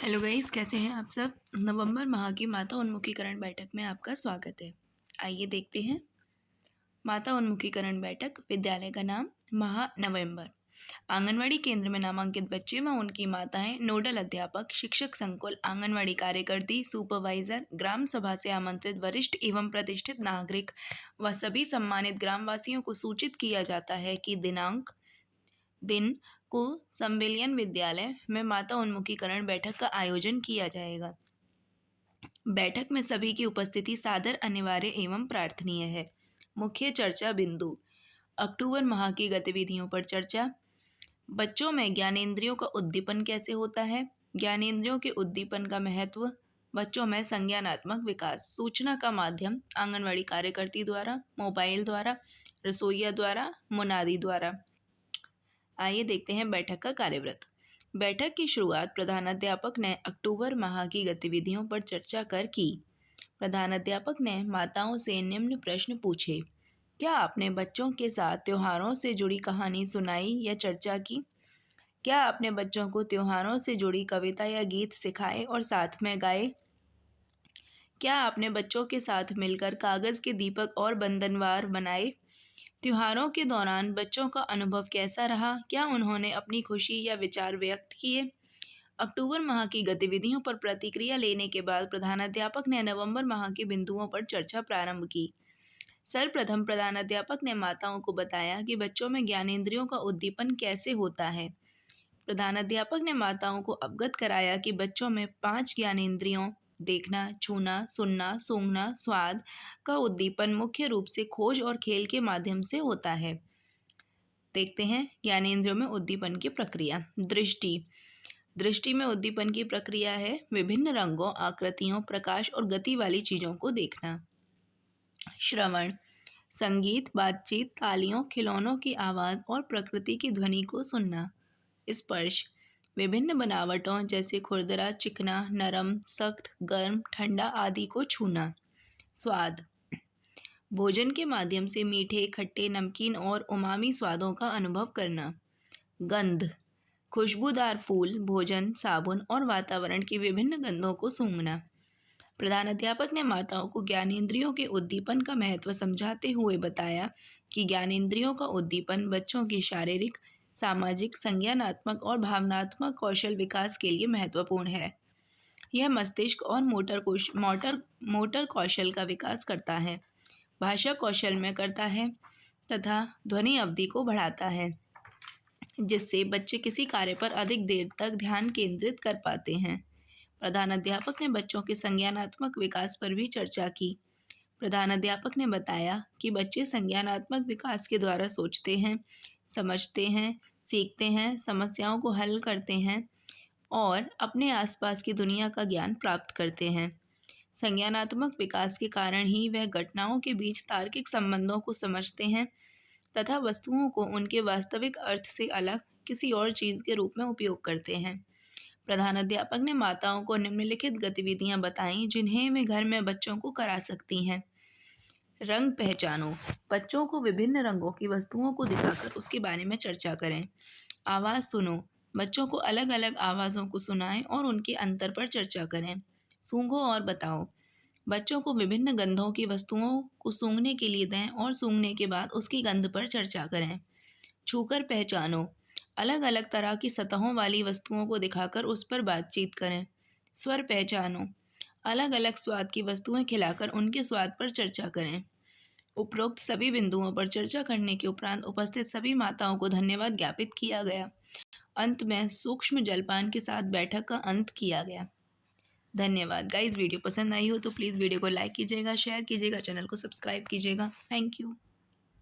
Hello guys, कैसे हैं आप सब। नवंबर माह की माता उन्मुखीकरण बैठक में आपका स्वागत है। आइए देखते हैं। माता उन्मुखीकरण बैठक। विद्यालय का नाम महानवंबर। आंगनवाड़ी केंद्र में नामांकित बच्चे व उनकी माताएं, नोडल अध्यापक, शिक्षक संकुल, आंगनवाड़ी कार्यकर्ती, सुपरवाइजर, ग्राम सभा से आमंत्रित वरिष्ठ एवं प्रतिष्ठित नागरिक व सभी सम्मानित ग्रामवासियों को सूचित किया जाता है कि दिन को संविलियन विद्यालय में माता उन्मुखीकरण बैठक का आयोजन किया जाएगा। बैठक में सभी की उपस्थिति सादर अनिवार्य एवं प्रार्थनीय है। मुख्य चर्चा बिंदु। अक्टूबर माह की गतिविधियों पर चर्चा। बच्चों में ज्ञानेंद्रियों का उद्दीपन कैसे होता है, ज्ञानेंद्रियों के उद्दीपन का महत्व, बच्चों में संज्ञानात्मक विकास, सूचना का माध्यम, आंगनवाड़ी कार्यकर्ती द्वारा, मोबाइल द्वारा, रसोइया द्वारा, मुनादी द्वारा। आइए देखते हैं बैठक का कार्यव्रत। बैठक की शुरुआत प्रधानाध्यापक ने अक्टूबर माह की गतिविधियों पर चर्चा कर की। प्रधानाध्यापक ने माताओं से निम्न प्रश्न पूछे। क्या आपने बच्चों के साथ त्योहारों से जुड़ी कहानी सुनाई या चर्चा की? क्या आपने बच्चों को त्योहारों से जुड़ी कविता या गीत सिखाए और साथ में गाए? क्या आपने बच्चों के साथ मिलकर कागज़ के दीपक और बंधनवार बनाए? त्योहारों के दौरान बच्चों का अनुभव कैसा रहा? क्या उन्होंने अपनी खुशी या विचार व्यक्त किए? अक्टूबर माह की गतिविधियों पर प्रतिक्रिया लेने के बाद प्रधानाध्यापक ने नवंबर माह के बिंदुओं पर चर्चा प्रारंभ की। सर्वप्रथम प्रधानाध्यापक ने माताओं को बताया कि बच्चों में ज्ञानेंद्रियों का उद्दीपन कैसे होता है। प्रधानाध्यापक ने माताओं को अवगत कराया कि बच्चों में 5 ज्ञानेंद्रियों देखना, छूना, सुनना, सूंघना, स्वाद का उद्दीपन मुख्य रूप से खोज और खेल के माध्यम से होता है। देखते हैं ज्ञानेंद्रियों में उद्दीपन की प्रक्रिया। दृष्टि में उद्दीपन की प्रक्रिया है विभिन्न रंगों, आकृतियों, प्रकाश और गति वाली चीज़ों को देखना। श्रवण, संगीत, बातचीत, तालियों, खिलौनों की आवाज़ और प्रकृति की ध्वनि को सुनना। स्पर्श, विभिन्न बनावटों जैसे खुरदरा, चिकना, नरम, सख्त, गर्म, ठंडा आदि को छूना। स्वाद, भोजन के माध्यम से मीठे, खट्टे, नमकीन और उमामी स्वादों का अनुभव करना। गंध, खुशबूदार फूल, भोजन, साबुन और वातावरण की विभिन्न गंधों को सूंघना। प्रधानाध्यापक ने माताओं को ज्ञानेंद्रियों के उद्दीपन का महत्व समझाते हुए बताया कि ज्ञानेंद्रियों का उद्दीपन बच्चों के शारीरिक, सामाजिक, संज्ञानात्मक और भावनात्मक कौशल विकास के लिए महत्वपूर्ण है। यह मस्तिष्क और मोटर कौशल का विकास करता है, भाषा कौशल में करता है तथा ध्वनि अवधि को बढ़ाता है, जिससे बच्चे किसी कार्य पर अधिक देर तक ध्यान केंद्रित कर पाते हैं। प्रधानाध्यापक ने बच्चों के संज्ञानात्मक विकास पर भी चर्चा की। प्रधानाध्यापक ने बताया कि बच्चे संज्ञानात्मक विकास के द्वारा सोचते हैं, समझते हैं, सीखते हैं, समस्याओं को हल करते हैं और अपने आसपास की दुनिया का ज्ञान प्राप्त करते हैं। संज्ञानात्मक विकास के कारण ही वह घटनाओं के बीच तार्किक संबंधों को समझते हैं तथा वस्तुओं को उनके वास्तविक अर्थ से अलग किसी और चीज़ के रूप में उपयोग करते हैं। प्रधानाध्यापक ने माताओं को निम्नलिखित गतिविधियां बताईं जिन्हें वे घर में बच्चों को करा सकती हैं। रंग पहचानो, बच्चों को विभिन्न रंगों की वस्तुओं को दिखाकर उसके बारे में चर्चा करें। आवाज़ सुनो, बच्चों को अलग अलग आवाज़ों को सुनाएं और उनके अंतर पर चर्चा करें। सूंघो और बताओ, बच्चों को विभिन्न गंधों की वस्तुओं को सूंघने के लिए दें और सूंघने के बाद उसकी गंध पर चर्चा करें। छूकर पहचानो, अलग अलग तरह की सतहों वाली वस्तुओं को दिखाकर उस पर बातचीत करें। स्वर पहचानो, अलग अलग स्वाद की वस्तुएं खिलाकर उनके स्वाद पर चर्चा करें। उपरोक्त सभी बिंदुओं पर चर्चा करने के उपरांत उपस्थित सभी माताओं को धन्यवाद ज्ञापित किया गया। अंत में सूक्ष्म जलपान के साथ बैठक का अंत किया गया। धन्यवाद गाइस। वीडियो पसंद आई हो तो प्लीज़ वीडियो को लाइक कीजिएगा, शेयर कीजिएगा, चैनल को सब्सक्राइब कीजिएगा। Thank you.